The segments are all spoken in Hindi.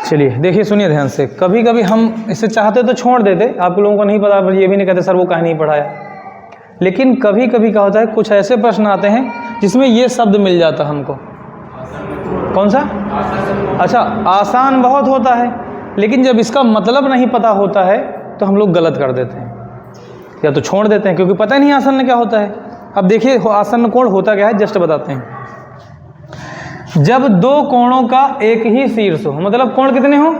चलिए देखिए, सुनिए ध्यान से। कभी कभी हम इसे चाहते तो छोड़ देते, आप लोगों को नहीं पता, पर ये भी नहीं कहते सर वो कहीं नहीं पढ़ाया। लेकिन कभी कभी क्या होता है, कुछ ऐसे प्रश्न आते हैं जिसमें ये शब्द मिल जाता हमको। कौन सा? अच्छा, आसान बहुत होता है, लेकिन जब इसका मतलब नहीं पता होता है तो हम लोग गलत कर देते हैं या तो छोड़ देते हैं, क्योंकि पता ही नहीं आसन में क्या होता है। अब देखिए आसन कोण होता क्या है, जस्ट बताते हैं। जब दो कोणों का एक ही शीर्ष हो, मतलब कोण कितने हो?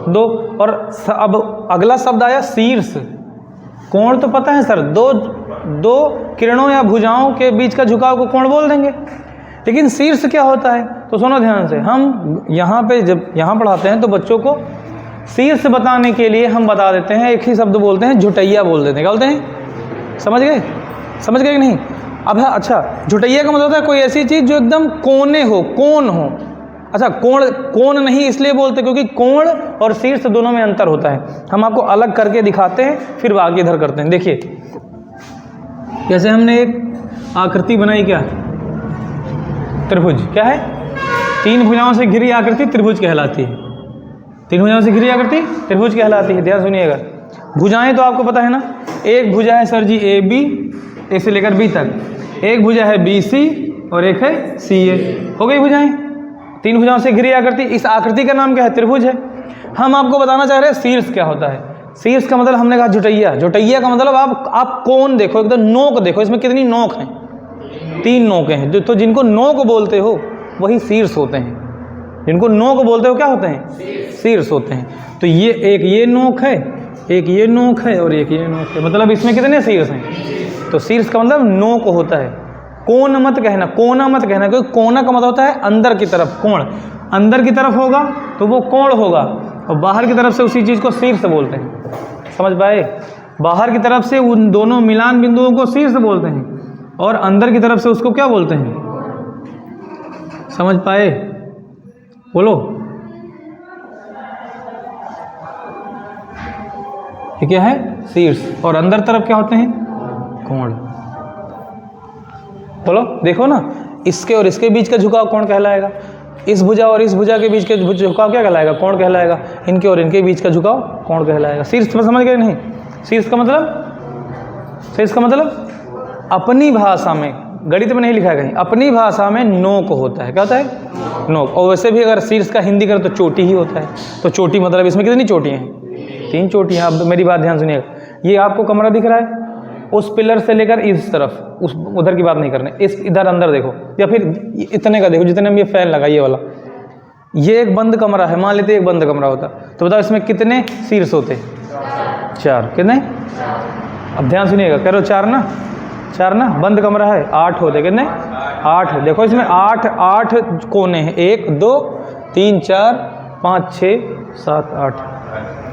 दो। और अब अगला शब्द आया शीर्ष। कोण तो पता है सर, दो किरणों या भुजाओं के बीच का झुकाव को कोण बोल देंगे, लेकिन शीर्ष क्या होता है? तो सुनो ध्यान से, हम यहाँ पे जब यहाँ पढ़ाते हैं तो बच्चों को शीर्ष बताने के लिए हम बता देते हैं, एक ही शब्द बोलते हैं, झुटैया बोल देते हैं। क्या बोलते हैं? समझ गए? समझ गए कि नहीं? अब अच्छा, झुटैया का मतलब होता है कोई ऐसी चीज़ जो एकदम कोने हो, कोण हो। अच्छा, कोण नहीं इसलिए बोलते क्योंकि कोण और शीर्ष दोनों में अंतर होता है। हम आपको अलग करके दिखाते हैं, फिर आगे इधर करते हैं। देखिए, जैसे हमने एक आकृति बनाई, क्या? त्रिभुज। क्या है? तीन भुजाओं से घिरी आकृति त्रिभुज कहलाती है। तीन भुजाओं से घिरी आकृति त्रिभुज कहलाती है। ध्यान सुनिएगा, भुजाएं तो आपको पता है ना, एक भुजा है सर जी ए बी, ए से लेकर बी तक, एक भुजा है बी सी और एक है सी ए। हो गई भुजाएं, तीन भुजाओं से घिरी आकृति। इस आकृति का नाम क्या है? त्रिभुज है। हम आपको बताना चाह रहे हैं शीर्ष क्या होता है। शीर्ष का मतलब हमने कहा झुटैया। झुटैया का मतलब आप कोण देखो, एकदम नोक देखो, इसमें कितनी नोक हैं? तीन नोकें हैं। तो जिनको नोक बोलते हो वही शीर्ष होते हैं। जिनको नोक बोलते हो क्या होते हैं? शीर्ष होते हैं। तो ये एक ये नोक है, एक ये नोक है और एक ये नोक है, मतलब इसमें कितने शीर्ष हैं? तो शीर्ष का मतलब नोक होता है। कोण मत कहना, कोना मत कहना, क्योंकि कोना का मतलब होता है अंदर की तरफ। कोण अंदर की तरफ होगा तो वो कोण होगा, और बाहर की तरफ से उसी चीज़ को शीर्ष बोलते हैं। समझ पाए? बाहर की तरफ से उन दोनों मिलान बिंदुओं को शीर्ष बोलते हैं, और अंदर की तरफ से उसको क्या बोलते हैं? समझ पाए? बोलो। ये क्या है? शीर्ष। और अंदर तरफ क्या होते हैं? कोण। बोलो, देखो ना, इसके और इसके बीच का झुकाव कोण कहलाएगा। इस भुजा और इस भुजा के बीच के झुकाव क्या कहलाएगा? कोण कहलाएगा। इनके और इनके बीच का झुकाव कोण कहलाएगा। शीर्ष में समझ गए नहीं? शीर्ष का मतलब अपनी भाषा में, गणित में नहीं लिखा है कहीं, अपनी भाषा में नोक होता है। क्या होता है? नोक। और वैसे भी अगर शीर्ष का हिंदी करें तो चोटी ही होता है। तो चोटी मतलब इसमें कितनी चोटियाँ हैं? तीन चोटियाँ। अब मेरी बात ध्यान सुनिएगा, ये आपको कमरा दिख रहा है, उस पिलर से लेकर इस तरफ, उस उधर की बात नहीं करने, इस इधर अंदर देखो, या फिर इतने का देखो जितने में ये फैन लगा, ये वाला। ये एक बंद कमरा है, मान लेते एक बंद कमरा होता, तो बताओ इसमें कितने शीर्ष होते? चार। कितने? अब ध्यान सुनिएगा, करो चार ना, चार ना। बंद कमरा है, 8 होते। कितने? 8। देखो इसमें 8 कोने हैं, 1 2 3 4 5 6 7 8।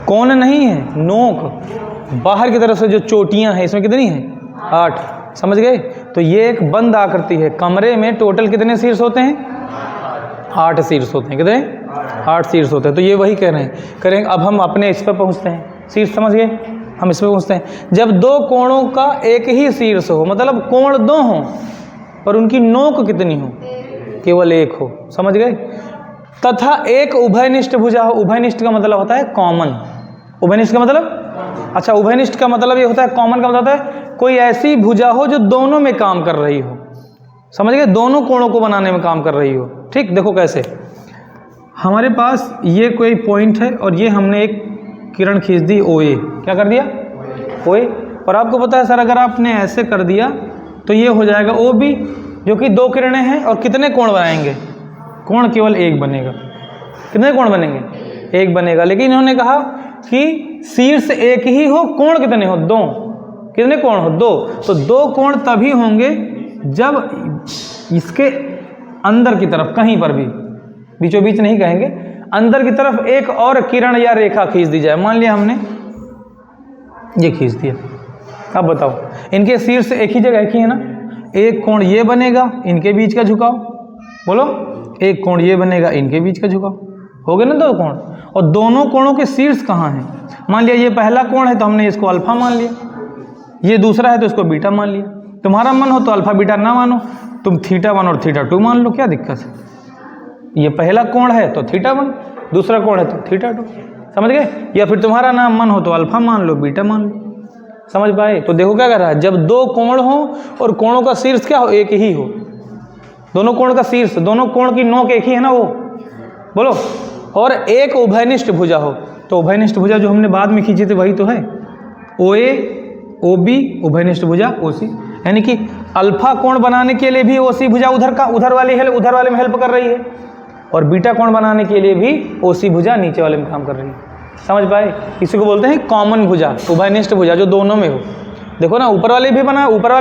कोण नहीं है, नोक। बाहर की तरफ से जो चोटियां हैं इसमें कितनी हैं? 8। समझ गए? तो ये एक बंद आकृति है। कमरे में टोटल कितने शीर्ष होते हैं? 8 शीर्ष होते हैं। कितने? 8 शीर्ष होते हैं। तो ये वही कह रहे हैं, करेंगे। अब हम अपने इस पर पहुँचते हैं, शीर्ष समझ गए? हम इसमें पहुँचते हैं। जब दो कोणों का एक ही शीर्ष हो, मतलब कोण दो हों पर उनकी नोक कितनी हो? केवल एक हो। समझ गए? तथा एक उभयनिष्ठ भुजा हो। उभयनिष्ठ का मतलब होता है कॉमन। उभयनिष्ठ का मतलब, अच्छा, उभयनिष्ठ का मतलब ये होता है, कॉमन का मतलब होता है कोई ऐसी भुजा हो जो दोनों में काम कर रही हो। समझ गए? दोनों कोणों को बनाने में काम कर रही हो। ठीक, देखो कैसे। हमारे पास ये कोई पॉइंट है और ये हमने एक किरण खींच दी OA। क्या कर दिया? OA। और आपको पता है सर, अगर आपने ऐसे कर दिया तो ये हो जाएगा OB, जो कि 2 किरणें हैं। और कितने कोण बनाएंगे? कोण केवल एक बनेगा। कितने कोण बनेंगे? एक बनेगा। लेकिन इन्होंने कहा कि शीर्ष एक ही हो, कोण कितने हो? 2। कितने कोण हो? 2। तो 2 कोण तभी होंगे जब इसके अंदर की तरफ कहीं पर भी, बीचों बीच नहीं कहेंगे, अंदर की तरफ एक और किरण या रेखा खींच दी जाए। मान लिया हमने ये खींच दिया। अब बताओ, इनके शीर्ष एक ही जगह की है ना, एक कोण ये बनेगा, इनके बीच का झुकाव। बोलो, एक कोण ये बनेगा, इनके बीच का झुकाव। हो गए ना 2 कोण। और दोनों कोणों के शीर्ष कहाँ हैं? मान लिया ये पहला कोण है तो हमने इसको अल्फा मान लिया, ये दूसरा है तो इसको बीटा मान लिया। तुम्हारा मन हो तो अल्फा बीटा ना मानो, तुम θ1 और θ2 मान लो, क्या दिक्कत है? ये पहला कोण है तो θ1, दूसरा कोण है तो थीटा 2, समझ गए। या फिर तुम्हारा नाम मन हो तो अल्फा मान लो, बीटा मान लो, समझ पाए। तो देखो क्या कर रहा है, जब दो कोण हो और कोणों का शीर्ष क्या हो, एक ही हो, दोनों कोण का शीर्ष, दोनों कोण की नोक एक ही है ना वो, बोलो, और एक उभयनिष्ठ भुजा हो, तो उभयनिष्ठ भुजा जो हमने बाद में खींची थी वही तो है, OA OB उभयनिष्ठ भुजा OC, यानी कि अल्फा कोण बनाने के लिए भी OC भुजा उधर वाले में हेल्प कर रही है, और बीटा कोण बनाने के लिए भी OC भुजा नीचे वाले में काम कर रही है, समझ पाए। इसी को बोलते हैं कॉमन भुजा, उभयनिष्ठ भुजा, जो दोनों में हो। देखो ना, ऊपर वाले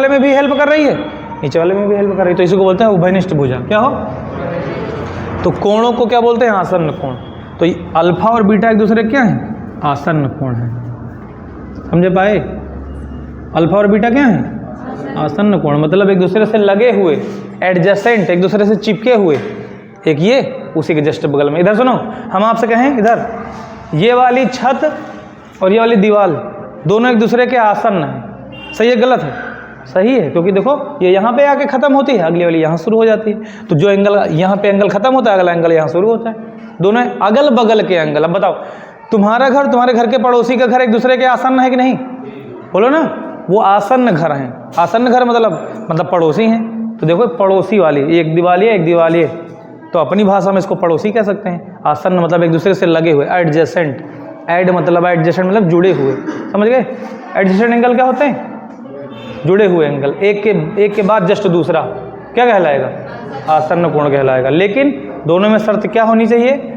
में भी हेल्प कर रही है, नीचे वाले में भी हेल्प कर रही है, तो इसी को बोलते हैं उभयनिष्ठ भुजा। क्या हो, तो कोणों को क्या बोलते हैं, आसन्न कोण। तो अल्फा और बीटा एक दूसरे क्या है, आसन्न कोण है, समझे पाए। अल्फा और बीटा क्या है, आसन्न कोण, मतलब एक दूसरे से लगे हुए, एडजेसेंट, एक दूसरे से चिपके हुए, एक ये उसी के जस्ट बगल में। इधर सुनो, हम आपसे कहें इधर, ये वाली छत और ये वाली दीवार दोनों एक दूसरे के आसन्न है, सही है गलत है, सही है, क्योंकि देखो ये यहाँ पे आके खत्म होती है, अगली वाली यहाँ शुरू हो जाती है, तो जो एंगल यहाँ पे एंगल खत्म होता है, अगला एंगल यहाँ शुरू होता है, दोनों अगल बगल के एंगल। अब बताओ, तुम्हारा घर, तुम्हारे घर के पड़ोसी का घर एक दूसरे के आसन्न है कि नहीं, बोलो ना, वो आसन्न घर हैं। आसन्न घर मतलब पड़ोसी हैं। तो देखो पड़ोसी वाली, एक दीवाली है एक दीवाली है, तो अपनी भाषा में इसको पड़ोसी कह सकते हैं। आसन्न मतलब एक दूसरे से लगे हुए, एडजेसेंट, एड मतलब एडजेसेंट मतलब जुड़े हुए, समझ गए। एडजेसेंट एंगल क्या होते हैं, जुड़े हुए एंगल, एक के बाद जस्ट दूसरा क्या कहलाएगा, आसन्न कोण कहलाएगा। लेकिन दोनों में शर्त क्या होनी चाहिए,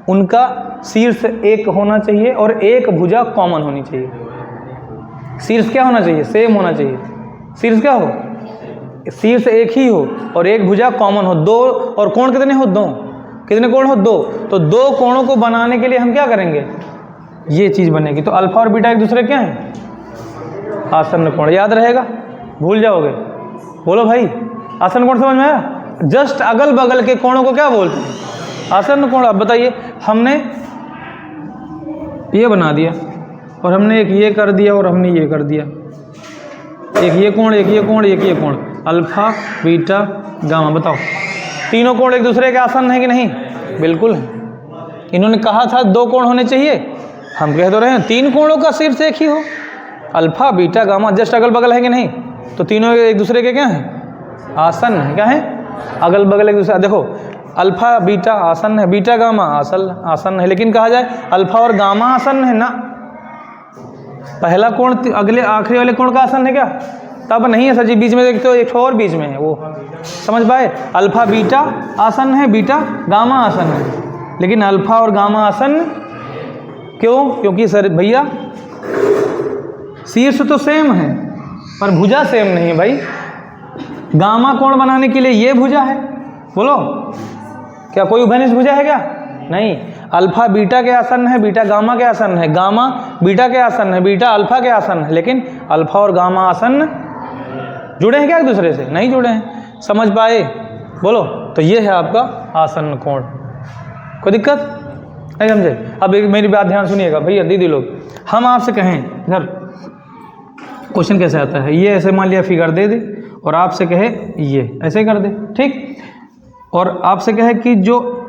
उनका शीर्ष एक होना चाहिए और एक भुजा कॉमन होनी चाहिए। शीर्ष क्या होना चाहिए, सेम होना चाहिए। शीर्ष क्या हो, शीर्ष एक ही हो और एक भुजा कॉमन हो। दो और कोण कितने हो, दो, कितने कोण हो, दो। तो दो कोणों को बनाने के लिए हम क्या करेंगे, ये चीज बनेगी। तो अल्फा और बीटा एक दूसरे क्या है, आसन्न कोण। याद रहेगा, भूल जाओगे, बोलो भाई, आसन्न कोण समझ में आया। जस्ट अगल बगल के कोणों को क्या बोलते हैं, आसन्न कोण। अब बताइए, हमने ये बना दिया और हमने एक ये कर दिया और हमने ये कर दिया, एक ये कोण, एक ये कोण, एक ये कोण, अल्फा बीटा गामा। बताओ, तीनों कोण एक दूसरे के आसन्न है कि नहीं, बिल्कुल है। इन्होंने कहा था दो कोण होने चाहिए, हम कह तो रहे हैं तीन कोणों का शीर्ष एक ही हो, अल्फा बीटा गामा जस्ट अगल बगल है कि नहीं। तो तीनों एक दूसरे के क्या हैं, आसन्न है। क्या है, अगल बगल एक दूसरे। देखो, अल्फा बीटा आसन्न है, बीटा गामा आसन्न है, लेकिन कहा जाए अल्फा और गामा आसन्न है ना, पहला कोण अगले आखिरी वाले कोण का आसन्न है क्या, तब नहीं है सर जी। बीच में देखते हो एक और बीच में है, वो समझ पाए। अल्फा बीटा आसन्न है, बीटा गामा आसन्न है, लेकिन अल्फा और गामा आसन्न क्यों, क्योंकि सर भैया शीर्ष तो सेम है पर भुजा सेम नहीं है भाई। गामा कोण बनाने के लिए ये भुजा है, बोलो क्या कोई उभयनिष्ठ भुजा है क्या, नहीं। अल्फा बीटा के आसन्न है, बीटा गामा के आसन्न है, गामा बीटा के आसन्न है, बीटा अल्फा के आसन्न है, लेकिन अल्फा और गामा आसन्न जुड़े हैं क्या एक दूसरे से, नहीं जुड़े हैं। समझ पाए, बोलो। तो ये है आपका आसन्न कोण। कोई दिक्कत नहीं समझे। अब एक मेरी बात ध्यान सुनिएगा भैया दीदी लोग, हम आपसे कहें इधर क्वेश्चन कैसे आता है, ये ऐसे मान लिया फिगर दे दे और आपसे कहे ये ऐसे कर दे, ठीक। और आपसे कहे कि जो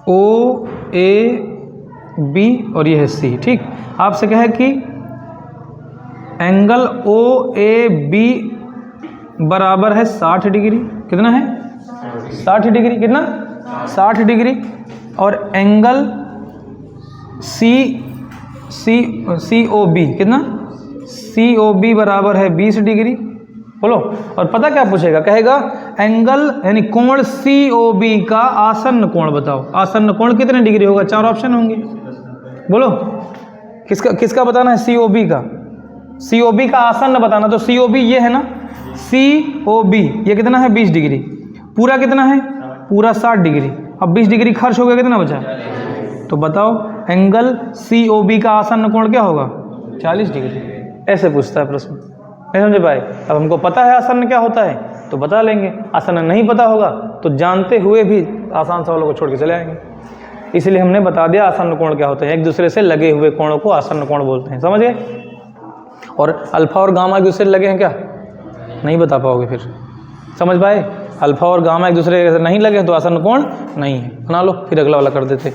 O A B और ये है C, ठीक। आपसे कहे कि एंगल O A B बराबर है 60 डिग्री, कितना है 60 डिग्री, कितना 60 डिग्री। और एंगल C O B कितना, C O B बराबर है 20 डिग्री, बोलो। और पता क्या पूछेगा, कहेगा एंगल यानी कोण C O B का आसन्न कोण बताओ। आसन्न कोण कितने डिग्री होगा, 4 ऑप्शन होंगे, बोलो। किसका बताना है, C O B का। C O B का आसन्न बताना, तो C O B ये है ना, C O B ये कितना है 20 डिग्री, पूरा कितना है, पूरा 60 डिग्री। अब 20 डिग्री खर्च हो गया, कितना बचा, तो बताओ एंगल C O B का आसन्न कोण क्या होगा, 40 डिग्री। ऐसे पूछता है प्रश्न, नहीं समझ पाए। अब हमको पता है आसन्न क्या होता है तो बता लेंगे, आसन्न नहीं पता होगा तो जानते हुए भी आसान सवालों को छोड़ के चले आएंगे। इसलिए हमने बता दिया आसन्न कोण क्या होते हैं, एक दूसरे से लगे हुए कोणों को आसन्न कोण बोलते हैं, समझ गए। और अल्फा और गामा एक दूसरे से लगे हैं क्या, नहीं बता पाओगे फिर, समझ पाए। अल्फा और गामा एक दूसरे से नहीं लगे तो आसन्न कोण नहीं है, बना लो। फिर अगला वाला कर देते।